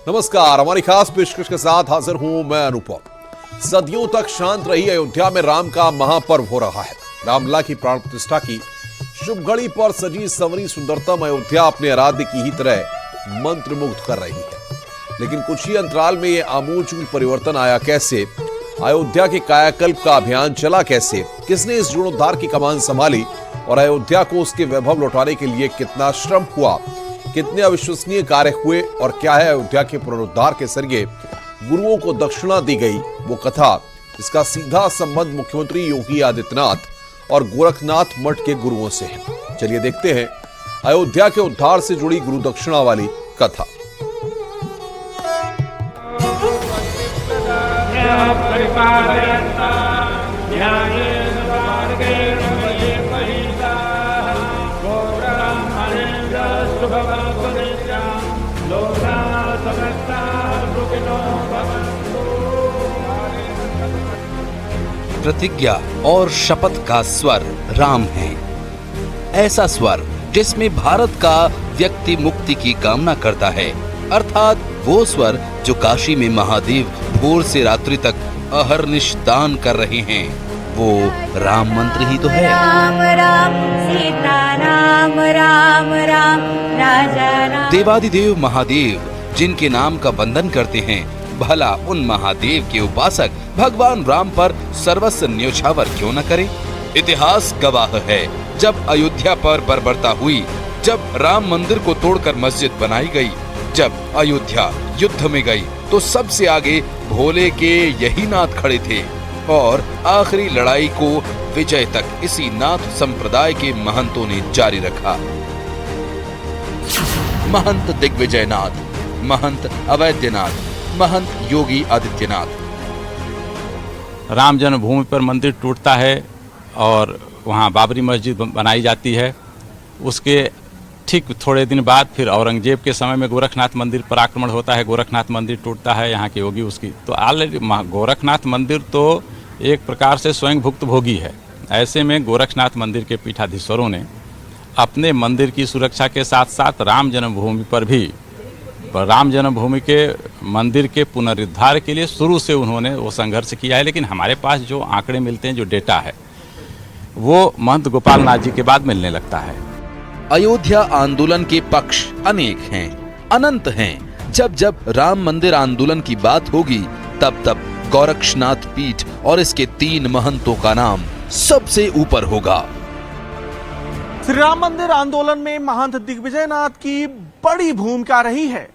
नमस्कार, हमारी खास पेशकश के साथ हाजिर हूं मैं अनुपम। सदियों तक शांत रही अयोध्या में राम का महापर्व हो रहा है। रामलला की प्राण प्रतिष्ठा की शुभ घड़ी पर सजी संवरी सुंदरतम अयोध्या अपने आराध्य की ही तरह मंत्रमुग्ध कर रही है। लेकिन कुछ ही अंतराल में यह आमूलचूल परिवर्तन आया कैसे? अयोध्या के कायाकल्प का अभियान चला कैसे? किसने इस जीर्णोद्धार की कमान संभाली और अयोध्या को उसके वैभव लौटाने के लिए कितना श्रम हुआ? कितने अविश्वसनीय कार्य हुए और क्या है अयोध्या के पुनरुद्धार के जरिए गुरुओं को दक्षिणा दी गई वो कथा? इसका सीधा संबंध मुख्यमंत्री योगी आदित्यनाथ और गोरखनाथ मठ के गुरुओं से है। चलिए देखते हैं अयोध्या के उद्धार से जुड़ी गुरु दक्षिणा वाली कथा। प्रतिज्ञा और शपथ का स्वर राम है। ऐसा स्वर जिसमें भारत का व्यक्ति मुक्ति की कामना करता है, अर्थात वो स्वर जो काशी में महादेव भोर से रात्रि तक अहर्निश दान कर रहे हैं, वो राम मंत्र ही तो है। राम राम सीता राम राम राम राजा राम। देवादिदेव महादेव जिनके नाम का वंदन करते हैं, भला उन महादेव के उपासक भगवान राम पर सर्वस्व न्योछावर क्यों न करें? इतिहास गवाह है, जब अयोध्या पर बर्बरता हुई, जब राम मंदिर को तोड़कर मस्जिद बनाई गई, जब अयोध्या युद्ध में गई, तो सबसे आगे भोले के यही नाथ खड़े थे और आखिरी लड़ाई को विजय तक इसी नाथ संप्रदाय के महंतों ने जारी रखा। महंत दिग्विजयनाथ, महंत अवैधनाथ, महंत योगी आदित्यनाथ। राम जन्मभूमि पर मंदिर टूटता है और वहाँ बाबरी मस्जिद बनाई जाती है। उसके ठीक थोड़े दिन बाद फिर औरंगजेब के समय में गोरखनाथ मंदिर पर आक्रमण होता है, गोरखनाथ मंदिर टूटता है। यहाँ के योगी उसकी तो ऑलरेडी गोरखनाथ मंदिर तो एक प्रकार से स्वयं भुक्तभोगी है। ऐसे में गोरखनाथ मंदिर के पीठाधीश्वरों ने अपने मंदिर की सुरक्षा के साथ साथ राम जन्मभूमि पर भी राम जन्मभूमि के मंदिर के पुनरुद्धार के लिए शुरू से उन्होंने वो संघर्ष किया है। लेकिन हमारे पास जो आंकड़े मिलते हैं, जो डेटा है, वो महंत गोपाल नाथ जी के बाद मिलने लगता है। अयोध्या आंदोलन के पक्ष अनेक हैं, अनंत हैं। जब जब राम मंदिर आंदोलन की बात होगी, तब तब गोरक्षनाथ पीठ और इसके 3 महंतों का नाम सबसे ऊपर होगा। श्री राम मंदिर आंदोलन में महंत दिग्विजयनाथ की बड़ी भूमिका रही है।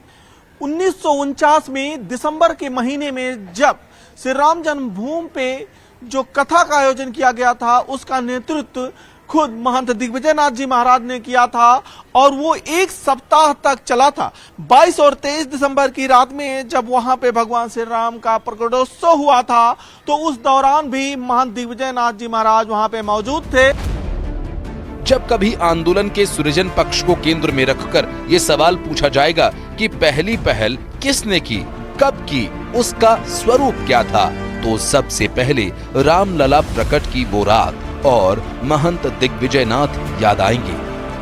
1949 में दिसंबर के महीने में जब श्री राम जन्मभूमि पे जो कथा का आयोजन किया गया था, उसका नेतृत्व खुद महंत दिग्विजयनाथ जी महाराज ने किया था और वो 1 सप्ताह तक चला था। 22 और 23 दिसंबर की रात में जब वहां पे भगवान श्री राम का प्रकटोत्सव हुआ था, तो उस दौरान भी महंत दिग्विजयनाथ जी महाराज वहां पे मौजूद थे। जब कभी आंदोलन के सृजन पक्ष को केंद्र में रखकर ये सवाल पूछा जाएगा कि पहली पहल किसने की, कब की, उसका स्वरूप क्या था, तो सबसे पहले रामलला प्रकट की वो रात और महंत दिग्विजयनाथ याद आएंगे।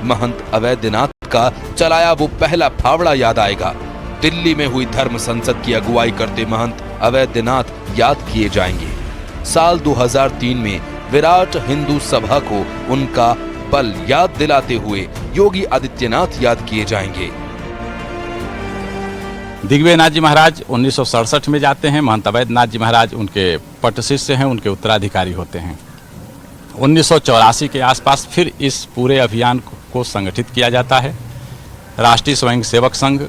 महंत अवैधनाथ का चलाया वो पहला फावड़ा याद आएगा। दिल्ली में हुई धर्म संसद की अगुवाई करते महंत अवैधनाथ याद किए जाएंगे। साल 2003 में विराट हिंदू सभा को उनका बल याद दिलाते हुए योगी आदित्यनाथ याद किए जाएंगे। दिग्विजयनाथ जी महाराज 1967 में जाते हैं। महंत अवैधनाथ जी महाराज उनके पट शिष्य हैं, उनके उत्तराधिकारी होते हैं। 1984 के आसपास फिर इस पूरे अभियान को संगठित किया जाता है। राष्ट्रीय स्वयंसेवक संघ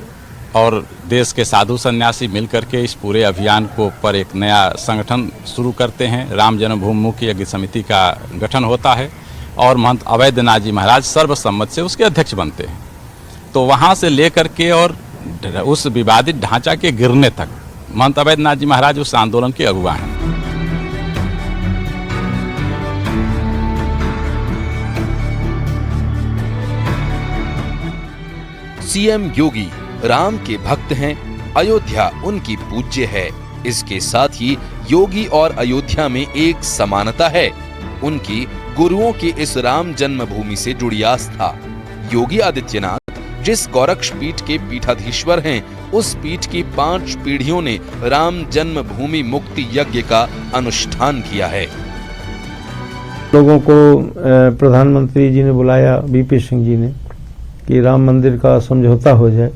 और देश के साधु सन्यासी मिलकर के इस पूरे अभियान को पर एक नया संगठन शुरू करते हैं। राम जन्मभूमि मुख्य यज्ञ समिति का गठन होता है और महंत अवैधनाथ जी महाराज सर्वसम्मत से उसके अध्यक्ष बनते हैं। तो वहाँ से लेकर के और उस विवादित ढांचा के गिरने तक महंत अवैधनाथ जी महाराज उस आंदोलन के अगुवा हैं। सीएम योगी राम के भक्त हैं, अयोध्या उनकी पूज्य है। इसके साथ ही योगी और अयोध्या में एक समानता है, उनकी गुरुओं की इस राम जन्मभूमि से जुड़ी आस्था। योगी आदित्यनाथ जिस गोरक्ष पीठ के पीठाधीश्वर हैं, उस पीठ की 5 पीढ़ियों ने राम जन्मभूमि मुक्ति यज्ञ का अनुष्ठान किया है। लोगों को प्रधानमंत्री जी ने बुलाया, बीपी सिंह जी ने, कि राम मंदिर का समझौता हो जाए,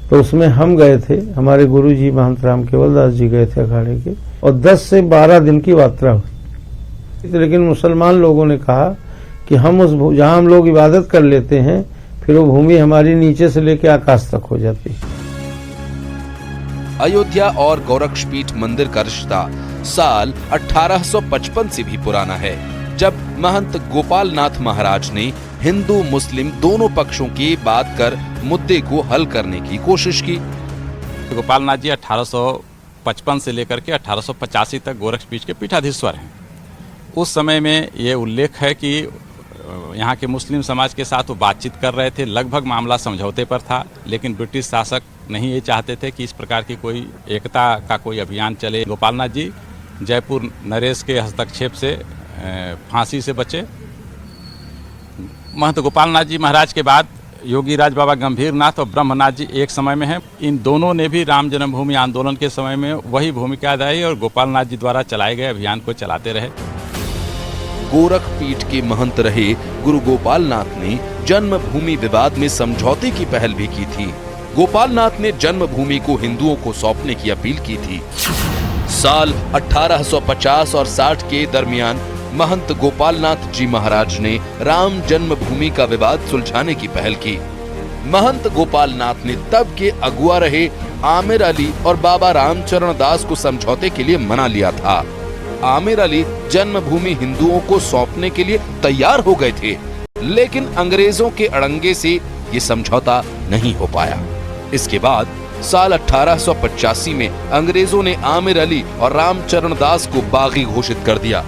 तो उसमें हम गए थे, हमारे गुरु जी महंत राम केवलदास जी गए थे अखाड़े के, और 10 से 12 दिन की यात्रा हुई। लेकिन मुसलमान लोगों ने कहा कि हम उस जहां हम लोग इबादत कर लेते हैं, फिर वो भूमि हमारी नीचे से लेकर आकाश तक हो जाती है। अयोध्या और गोरक्षपीठ मंदिर का रिश्ता साल 1855 से भी पुराना है, जब महंत गोपाल नाथ महाराज ने हिंदू मुस्लिम दोनों पक्षों की बात कर मुद्दे को हल करने की कोशिश की। गोपाल नाथ जी 1855 से लेकर के 1885 तक गोरक्षपीठ के पीठाधीश्वर हैं। उस समय में ये उल्लेख है कि यहाँ के मुस्लिम समाज के साथ वो बातचीत कर रहे थे, लगभग मामला समझौते पर था, लेकिन ब्रिटिश शासक नहीं ये चाहते थे कि इस प्रकार की कोई एकता का कोई अभियान चले। गोपाल नाथ जी जयपुर नरेश के हस्तक्षेप से फांसी से बचे। महंत गोपाल नाथ जी महाराज के बाद योगी राज बाबा गंभीर नाथ और ब्रह्मनाथ जी एक समय में हैं। इन दोनों ने भी राम जन्मभूमि आंदोलन के समय में वही भूमिका अदाई और गोपाल नाथ जी द्वारा चलाए गए अभियान को चलाते रहे। गोरखपीठ के महंत रहे गुरु गोपाल नाथ ने जन्मभूमि विवाद में समझौते की पहल भी की थी। गोपाल नाथ ने जन्मभूमि को हिंदुओं को सौंपने की अपील की थी। साल 1850 और 60 के दरमियान महंत गोपाल नाथ जी महाराज ने राम जन्मभूमि का विवाद सुलझाने की पहल की। महंत गोपाल नाथ ने तब के अगुआ रहे आमिर अली और बाबा रामचरण दास को समझौते के लिए मना लिया था। आमिर अली जन्मभूमि हिंदुओं को सौंपने के लिए तैयार हो गए थे, लेकिन अंग्रेजों के अड़ंगे से ये समझौता नहीं हो पाया। इसके बाद साल 1885 में अंग्रेजों ने आमिर अली और रामचरण दास को बागी घोषित कर दिया।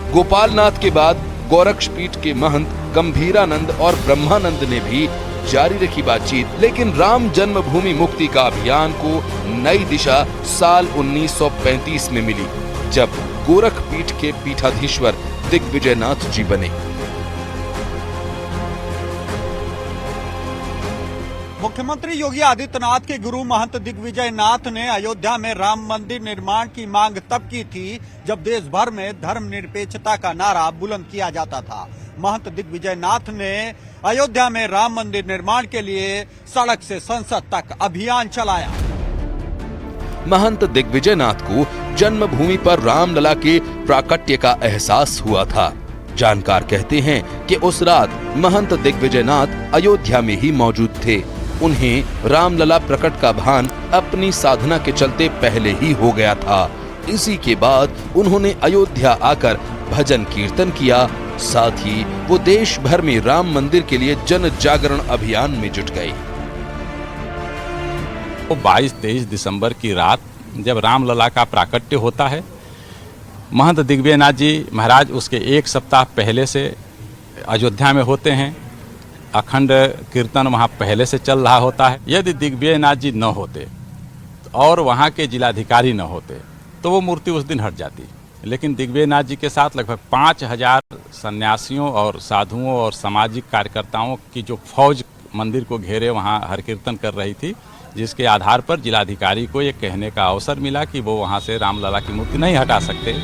गोपाल नाथ के बाद गोरक्षपीठ के महंत गंभीरानंद और ब्रह्मानंद ने भी जारी रखी बातचीत, लेकिन राम जन्मभूमि मुक्ति का अभियान को नई दिशा साल 1935 में मिली, जब गोरखपीठ के पीठाधीश्वर दिग्विजयनाथ जी बने। मुख्यमंत्री योगी आदित्यनाथ के गुरु महंत दिग्विजयनाथ ने अयोध्या में राम मंदिर निर्माण की मांग तब की थी जब देश भर में धर्मनिरपेक्षता का नारा बुलंद किया जाता था। महंत दिग्विजयनाथ ने अयोध्या में राम मंदिर निर्माण के लिए सड़क से संसद तक अभियान चलाया। महंत दिग्विजयनाथ को जन्मभूमि पर रामलला के प्राकट्य का एहसास हुआ था। जानकार कहते हैं कि उस रात महंत दिग्विजयनाथ अयोध्या में ही मौजूद थे। उन्हें रामलला प्रकट का भान अपनी साधना के चलते पहले ही हो गया था। इसी के बाद उन्होंने अयोध्या आकर भजन कीर्तन किया, साथ ही वो देश भर में राम मंदिर के लिए जन जागरण अभियान में जुट गए। 22-23 दिसंबर की रात जब रामलला का प्राकट्य होता है, महंत दिग्विजयनाथ जी महाराज उसके 1 सप्ताह पहले से अयोध्या में होते हैं। अखंड कीर्तन वहाँ पहले से चल रहा होता है। यदि दिग्विजयनाथ जी न होते और वहाँ के जिलाधिकारी न होते तो वो मूर्ति उस दिन हट जाती, लेकिन दिग्विजयनाथ जी के साथ लगभग 5000 सन्यासियों और साधुओं और सामाजिक कार्यकर्ताओं की जो फौज मंदिर को घेरे वहाँ हर कीर्तन कर रही थी, जिसके आधार पर जिलाधिकारी को ये कहने का अवसर मिला कि वो वहाँ से रामलला की मूर्ति नहीं हटा सकते।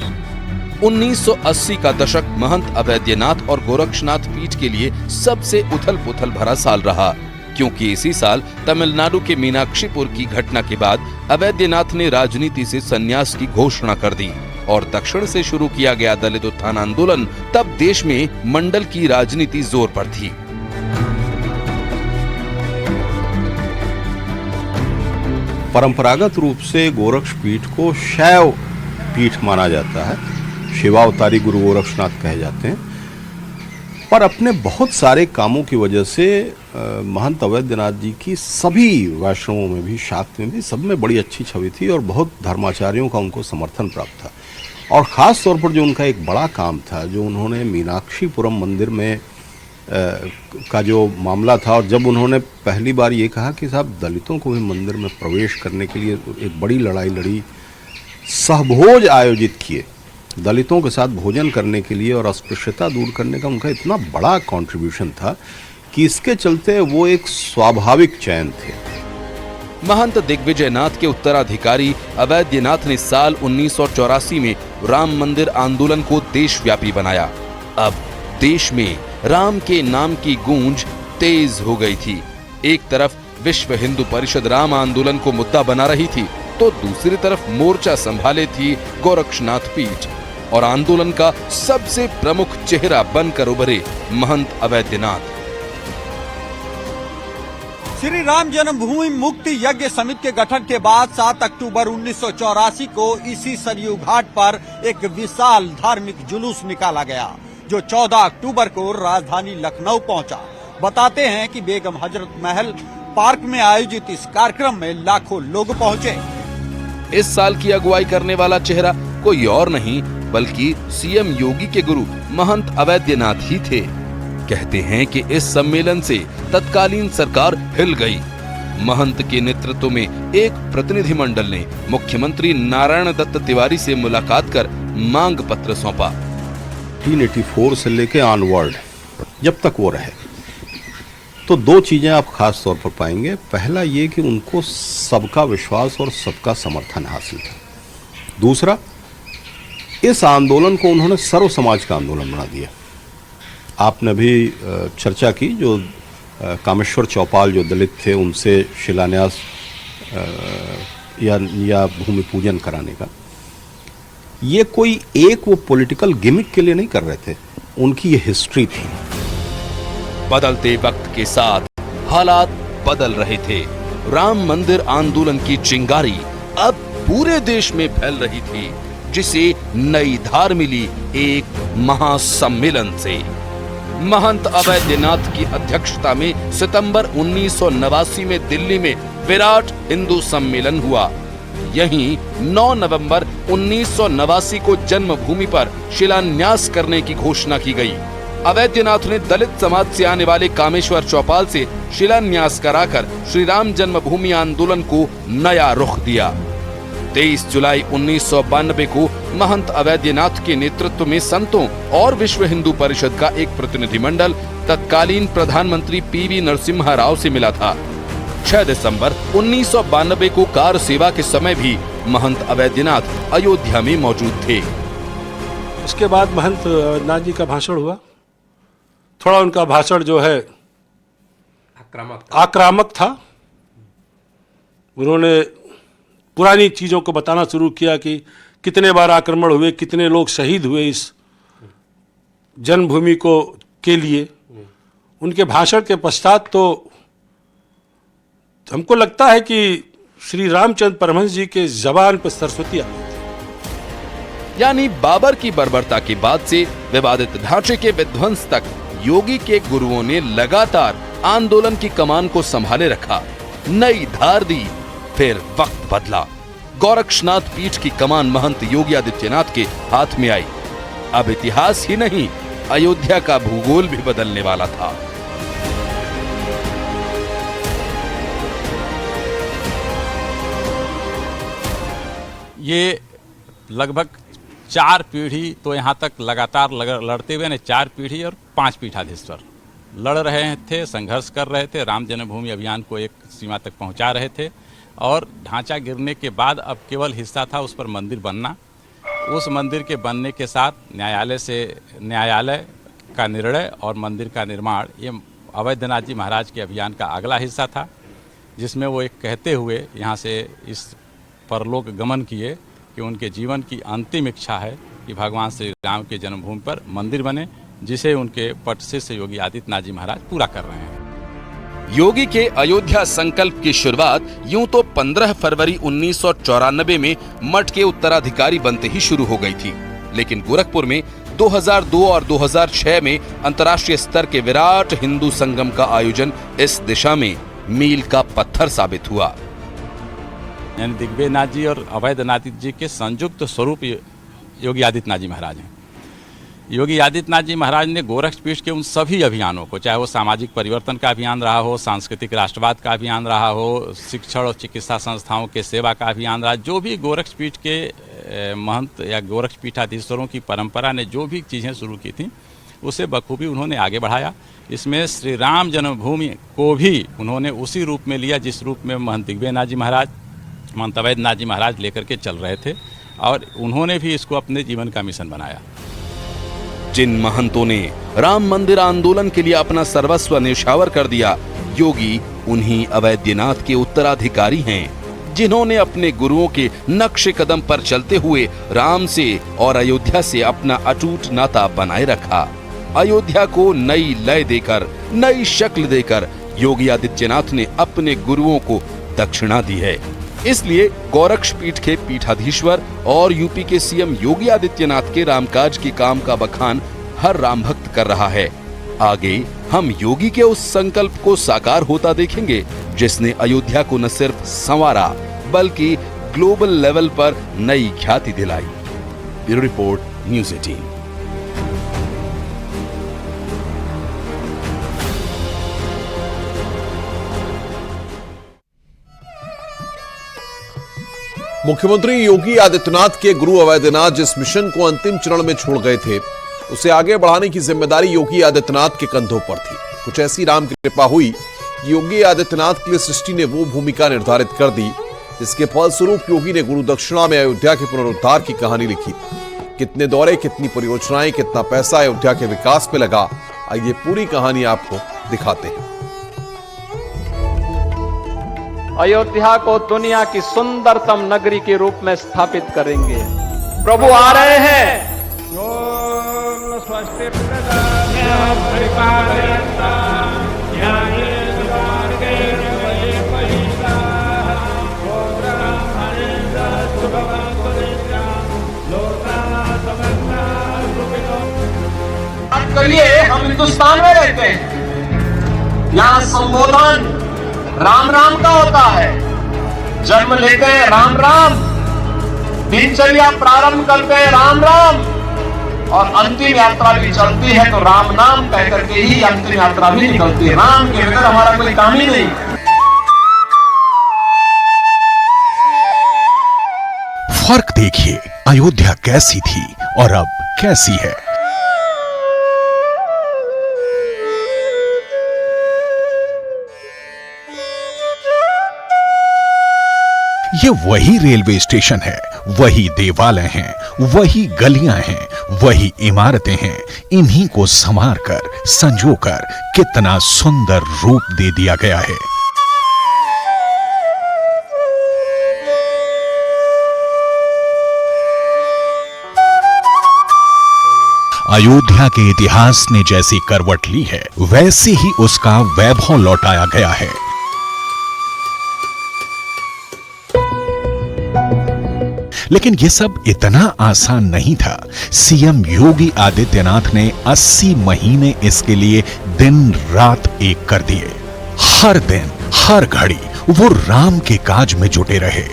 1980 का दशक महंत अवैद्यनाथ और गोरक्षनाथ पीठ के लिए सबसे उथल पुथल भरा साल रहा, क्योंकि इसी साल तमिलनाडु के मीनाक्षीपुर की घटना के बाद अवैद्यनाथ ने राजनीति से संन्यास की घोषणा कर दी और दक्षिण से शुरू किया गया दलित उत्थान आंदोलन तब देश में मंडल की राजनीति जोर पर थी। परंपरागत रूप से गोरक्षपीठ को शैव पीठ माना जाता है, शिवावतारी गुरु गोरक्षनाथ कहे जाते हैं, पर अपने बहुत सारे कामों की वजह से महंत अवैद्यनाथ जी की सभी वैष्णवों में भी, शाक्त में भी, सब में बड़ी अच्छी छवि थी और बहुत धर्माचार्यों का उनको समर्थन प्राप्त था। और ख़ास तौर पर जो उनका एक बड़ा काम था, जो उन्होंने मीनाक्षीपुरम मंदिर में का जो मामला था, और जब उन्होंने पहली बार ये कहा कि साहब दलितों को भी मंदिर में प्रवेश करने के लिए एक बड़ी लड़ाई लड़ी, सहभोज आयोजित किए, दलितों के साथ भोजन करने के लिए और अस्पृश्यता दूर करने का उनका इतना बड़ा कंट्रीब्यूशन था कि इसके चलते वो एक स्वाभाविक चयन थे। महंत दिग्विजयनाथ के उत्तराधिकारी अवैधनाथ ने साल 1984 में राम मंदिर आंदोलन को देशव्यापी बनाया। अब देश में राम के नाम की गूंज तेज हो गई थी। एक तरफ विश्व हिंदू परिषद राम आंदोलन को मुद्दा बना रही थी, तो दूसरी तरफ मोर्चा संभाले थी गोरक्षनाथ पीठ और आंदोलन का सबसे प्रमुख चेहरा बनकर उभरे महंत अवैधनाथ। श्री राम जन्मभूमि मुक्ति यज्ञ समिति के गठन के बाद 7 अक्टूबर 1984 को इसी सरयू घाट पर एक विशाल धार्मिक जुलूस निकाला गया, जो 14 अक्टूबर को राजधानी लखनऊ पहुंचा। बताते हैं कि बेगम हजरत महल पार्क में आयोजित इस कार्यक्रम में लाखों लोग पहुंचे। इस साल की अगुवाई करने वाला चेहरा कोई और नहीं बल्कि सीएम योगी के गुरु महंत अवैधनाथ ही थे। कहते हैं कि इस सम्मेलन से तत्कालीन सरकार हिल गई। महंत के नेतृत्व में एक प्रतिनिधिमंडल ने मुख्यमंत्री नारायण दत्त तिवारी से मुलाकात कर मांग पत्र सौंपा। 1984 से लेके ऑनवर्ड जब तक वो रहे, तो दो चीजें आप खास तौर पर पाएंगे। पहला ये कि उनको सबका विश्वास और सबका समर्थन हासिल था। दूसरा, इस आंदोलन को उन्होंने सर्व समाज का आंदोलन बना दिया। आपने भी चर्चा की, जो कामेश्वर चौपाल जो दलित थे उनसे शिलान्यास या भूमि पूजन कराने का, ये कोई एक वो पॉलिटिकल गिमिक के लिए नहीं कर रहे थे, उनकी ये हिस्ट्री थी। बदलते वक्त के साथ हालात बदल रहे थे। राम मंदिर आंदोलन की चिंगारी अब पूरे देश में फैल रही थी, जिसे नई धार मिली एक महासम्मेलन से। महंत अवैधनाथ की अध्यक्षता में सितंबर 1989 में दिल्ली में विराट हिंदू सम्मेलन हुआ। यहीं 9 नवंबर 1989 को जन्मभूमि पर शिलान्यास करने की घोषणा की गई। अवैधनाथ ने दलित समाज से आने वाले कामेश्वर चौपाल से शिलान्यास कराकर श्री राम जन्मभूमि आंदोलन को नया रुख दिया। 23 जुलाई 1992 को महंत अवैधनाथ के नेतृत्व में संतों और विश्व हिंदू परिषद का एक प्रतिनिधिमंडल तत्कालीन प्रधानमंत्री पीवी नरसिम्हा राव से मिला था। 6 दिसंबर 1992 को कार सेवा के समय भी महंत अवैधनाथ अयोध्या में मौजूद थे। इसके बाद महंत अवैधनाथ जी का भाषण हुआ। थोड़ा उनका भाषण जो है आक्रामक था। उन्होंने पुरानी चीज़ों को बताना शुरू किया कि कितने बार आक्रमण हुए, कितने लोग शहीद हुए इस जन्मभूमि को के लिए। उनके भाषण के पश्चात तो हमको लगता है कि श्री रामचंद्र परमहंस जी के जबान पर सरस्वती आ गई थी। यानी बाबर की बर्बरता के बाद से विवादित ढांचे के विध्वंस तक योगी के गुरुओं ने लगातार आंदोलन की कमान को संभाले रखा, नई धार दी। फिर वक्त बदला। गोरक्षनाथ पीठ की कमान महंत योगी आदित्यनाथ के हाथ में आई। अब इतिहास ही नहीं, अयोध्या का भूगोल भी बदलने वाला था। ये लगभग 4 पीढ़ी तो यहाँ तक लगातार लड़ते हुए ने 4 पीढ़ी और 5 पीठाधीश्वर लड़ रहे थे, संघर्ष कर रहे थे, राम जन्मभूमि अभियान को एक सीमा तक पहुँचा रहे थे। और ढांचा गिरने के बाद अब केवल हिस्सा था उस पर मंदिर बनना। उस मंदिर के बनने के साथ न्यायालय का निर्णय और मंदिर का निर्माण, ये अवैधनाथ जी महाराज के अभियान का अगला हिस्सा था, जिसमें वो एक कहते हुए यहाँ से इस परलोक गमन किए कि उनके जीवन की अंतिम इच्छा है कि भगवान श्री राम के जन्मभूमि पर मंदिर बने, जिसे उनके पट शिष्य योगी आदित्यनाथ जी महाराज पूरा कर रहे हैं। योगी के अयोध्या संकल्प की शुरुआत यूं तो 15 फरवरी 1994 में मठ के उत्तराधिकारी बनते ही शुरू हो गई थी, लेकिन गोरखपुर में 2002 और 2006 में अंतर्राष्ट्रीय स्तर के विराट हिंदू संगम का आयोजन इस दिशा में मील का पत्थर साबित हुआ। यानी दिग्विजयनाथ जी और अवैधनाथ जी के संयुक्त स्वरूप योगी आदित्यनाथ जी महाराज हैं। योगी आदित्यनाथ जी महाराज ने गोरक्षपीठ के उन सभी अभियानों को, चाहे वो सामाजिक परिवर्तन का अभियान रहा हो, सांस्कृतिक राष्ट्रवाद का अभियान रहा हो, शिक्षण और चिकित्सा संस्थाओं के सेवा का अभियान रहा, जो भी गोरक्षपीठ के महंत या गोरक्षपीठाधीश्वरों की परंपरा ने जो भी चीज़ें शुरू की थी, उसे बखूबी उन्होंने आगे बढ़ाया। इसमें श्री राम जन्मभूमि को भी उन्होंने उसी रूप में लिया जिस रूप में महंत दिग्विजयनाथ जी महाराज, महंत अवैधनाथ जी महाराज लेकर के चल रहे थे, और उन्होंने भी इसको अपने जीवन का मिशन बनाया। जिन महंतों ने राम मंदिर आंदोलन के लिए अपना सर्वस्व न्यौछावर कर दिया, योगी उन्हीं अवैधनाथ के उत्तराधिकारी हैं, जिन्होंने अपने गुरुओं के नक्शे कदम पर चलते हुए राम से और अयोध्या से अपना अटूट नाता बनाए रखा। अयोध्या को नई लय देकर, नई शक्ल देकर योगी आदित्यनाथ ने अपने गुरुओं को दक्षिणा दी है। इसलिए गोरक्ष पीठ के पीठाधीश्वर और यूपी के सीएम योगी आदित्यनाथ के रामकाज के काम का बखान हर राम भक्त कर रहा है। आगे हम योगी के उस संकल्प को साकार होता देखेंगे जिसने अयोध्या को न सिर्फ संवारा बल्कि ग्लोबल लेवल पर नई ख्याति दिलाई। Bureau report, news 18। मुख्यमंत्री योगी आदित्यनाथ के गुरु अवैधनाथ जिस मिशन को अंतिम चरण में छोड़ गए थे, उसे आगे बढ़ाने की जिम्मेदारी योगी आदित्यनाथ के कंधों पर थी। कुछ ऐसी राम की कृपा हुई कि योगी आदित्यनाथ के लिए सृष्टि ने वो भूमिका निर्धारित कर दी जिसके फलस्वरूप योगी ने गुरु दक्षिणा में अयोध्या के पुनरुद्धार की कहानी लिखी। कितने दौरे, कितनी परियोजनाएं, कितना पैसा अयोध्या के विकास में लगा, आइए पूरी कहानी आपको दिखाते हैं। अयोध्या को दुनिया की सुंदरतम नगरी के रूप में स्थापित करेंगे। प्रभु आ रहे हैं। करिए, हम हिंदुस्तान में रहते हैं, यहाँ संबोधन राम राम का होता है। जन्म लेते हैं राम राम, दिनचर्या प्रारंभ करते हैं राम राम, और अंतिम यात्रा भी चलती है तो राम नाम कह करके ही अंतिम यात्रा भी निकलती है। राम के बगैर हमारा कोई काम ही नहीं। फर्क देखिए, अयोध्या कैसी थी और अब कैसी है। ये वही रेलवे स्टेशन है, वही देवालय हैं, वही गलियां हैं, वही इमारतें हैं। इन्हीं को संवारकर, संजोकर कितना सुंदर रूप दे दिया गया है। अयोध्या के इतिहास ने जैसी करवट ली है, वैसे ही उसका वैभव लौटाया गया है। लेकिन यह सब इतना आसान नहीं था। सीएम योगी आदित्यनाथ ने 80 महीने इसके लिए दिन रात एक कर दिए। हर दिन, हर घड़ी वो राम के काज में जुटे रहे।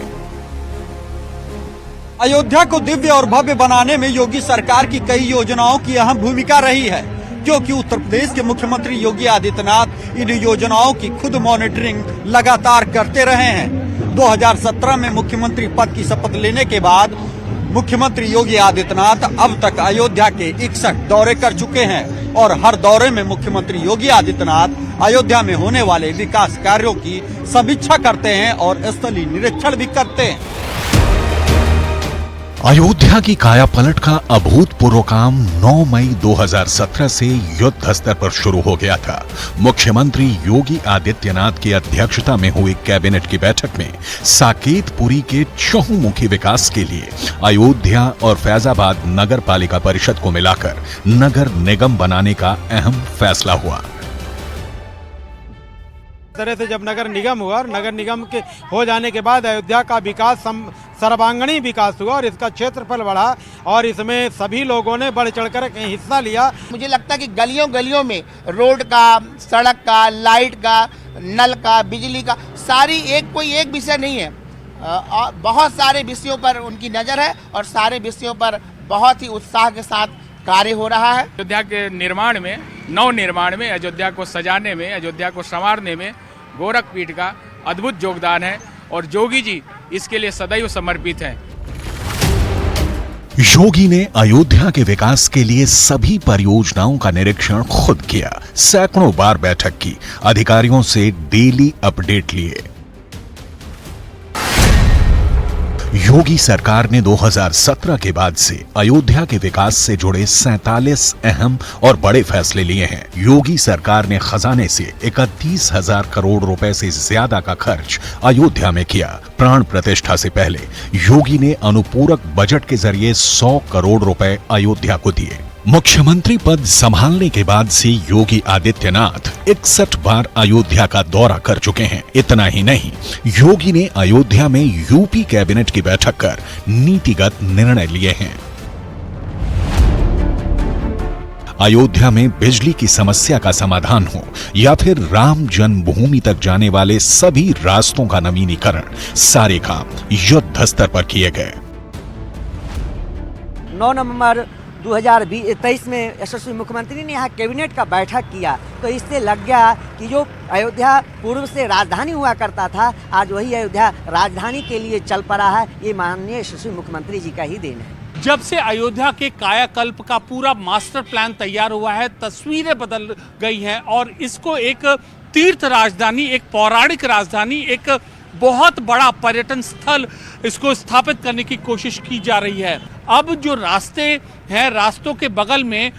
अयोध्या को दिव्य और भव्य बनाने में योगी सरकार की कई योजनाओं की अहम भूमिका रही है, क्योंकि उत्तर प्रदेश के मुख्यमंत्री योगी आदित्यनाथ इन योजनाओं की खुद मॉनिटरिंग लगातार करते रहे हैं। 2017 में मुख्यमंत्री पद की शपथ लेने के बाद मुख्यमंत्री योगी आदित्यनाथ अब तक अयोध्या के 61 दौरे कर चुके हैं और हर दौरे में मुख्यमंत्री योगी आदित्यनाथ अयोध्या में होने वाले विकास कार्यों की समीक्षा करते हैं और स्थलीय निरीक्षण भी करते हैं। अयोध्या की काया पलट का अभूतपूर्व काम 9 मई 2017 से युद्ध स्तर पर शुरू हो गया था। मुख्यमंत्री योगी आदित्यनाथ की अध्यक्षता में हुई कैबिनेट की बैठक में साकेतपुरी के चहुमुखी विकास के लिए अयोध्या और फैजाबाद नगर पालिका परिषद को मिलाकर नगर निगम बनाने का अहम फैसला हुआ। तरह से जब नगर निगम हुआ और नगर निगम के हो जाने के बाद अयोध्या का विकास सर्वांगीण विकास हुआ और इसका क्षेत्रफल बढ़ा और इसमें सभी लोगों ने बढ़ चढ़कर हिस्सा लिया। मुझे लगता है कि गलियों गलियों में रोड का, सड़क का, लाइट का, नल का, बिजली का, सारी कोई एक विषय नहीं है। बहुत सारे विषयों पर उनकी नज़र है और सारे विषयों पर बहुत ही उत्साह के साथ कार्य हो रहा है। अयोध्या के निर्माण में, नव निर्माण में, अयोध्या को सजाने में, अयोध्या को संवारने में गोरख पीठ का अद्भुत योगदान है और योगी जी इसके लिए सदैव समर्पित हैं। योगी ने अयोध्या के विकास के लिए सभी परियोजनाओं का निरीक्षण खुद किया, सैकड़ों बार बैठक की, अधिकारियों से डेली अपडेट लिए। योगी सरकार ने 2017 के बाद से अयोध्या के विकास से जुड़े 47 अहम और बड़े फैसले लिए हैं। योगी सरकार ने खजाने से 31,000 करोड़ रुपए से ज्यादा का खर्च अयोध्या में किया। प्राण प्रतिष्ठा से पहले योगी ने अनुपूरक बजट के जरिए 100 करोड़ रुपए अयोध्या को दिए। मुख्यमंत्री पद संभालने के बाद से योगी आदित्यनाथ 61 बार अयोध्या का दौरा कर चुके हैं। इतना ही नहीं, योगी ने अयोध्या में यूपी कैबिनेट की बैठक कर नीतिगत निर्णय लिए हैं। अयोध्या में बिजली की समस्या का समाधान हो या फिर राम जन्मभूमि तक जाने वाले सभी रास्तों का नवीनीकरण, सारे काम युद्ध स्तर पर किए गए। 9 नवंबर 2023 में यशस्वी मुख्यमंत्री ने यहाँ कैबिनेट का बैठक किया तो इससे लग गया कि जो अयोध्या पूर्व से राजधानी हुआ करता था, आज वही अयोध्या राजधानी के लिए चल पड़ा है। ये माननीय यशस्वी मुख्यमंत्री जी का ही देन है। जब से अयोध्या के कायाकल्प का पूरा मास्टर प्लान तैयार हुआ है, तस्वीरें बदल गई हैं और इसको एक तीर्थ राजधानी, एक पौराणिक राजधानी, एक बहुत बड़ा पर्यटन स्थल इसको स्थापित करने की कोशिश की जा रही है। अब जो रास्ते हैं, रास्तों के बगल में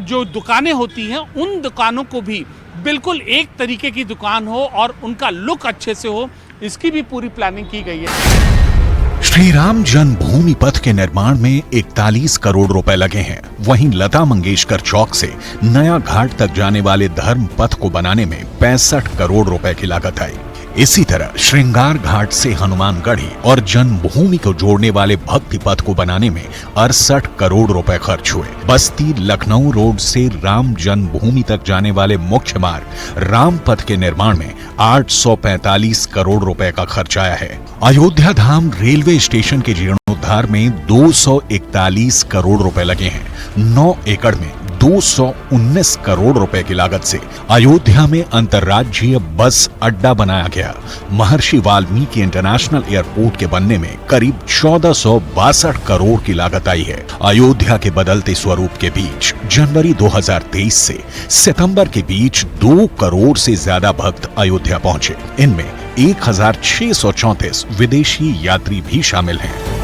जो दुकानें होती हैं, उन दुकानों को भी बिल्कुल एक तरीके की दुकान हो और उनका लुक अच्छे से हो, इसकी भी पूरी प्लानिंग की गई है। श्री राम जन्मभूमि पथ के निर्माण में 41 करोड़ रुपए लगे हैं। वहीं लता मंगेशकर चौक से नया घाट तक जाने वाले धर्म पथ को बनाने में 65 करोड़ रुपए की लागत आई। इसी तरह श्रृंगार घाट से हनुमानगढ़ी और जन्मभूमि को जोड़ने वाले भक्ति पथ को बनाने में 68 करोड़ रुपए खर्च हुए। बस्ती लखनऊ रोड से राम जन्मभूमि तक जाने वाले मुख्य मार्ग राम पथ के निर्माण में 845 करोड़ रुपए का खर्च आया है। अयोध्या धाम रेलवे स्टेशन के जीर्णोद्धार में 241 करोड़ रुपए लगे हैं। 9 एकड़ में 219 करोड़ रुपए की लागत से अयोध्या में अंतर्राज्यीय बस अड्डा बनाया गया। महर्षि वाल्मीकि इंटरनेशनल एयरपोर्ट के बनने में करीब 1462 करोड़ की लागत आई है। अयोध्या के बदलते स्वरूप के बीच जनवरी 2023 से सितंबर के बीच 2 करोड़ से ज्यादा भक्त अयोध्या पहुंचे। इनमें 1634 विदेशी यात्री भी शामिल हैं।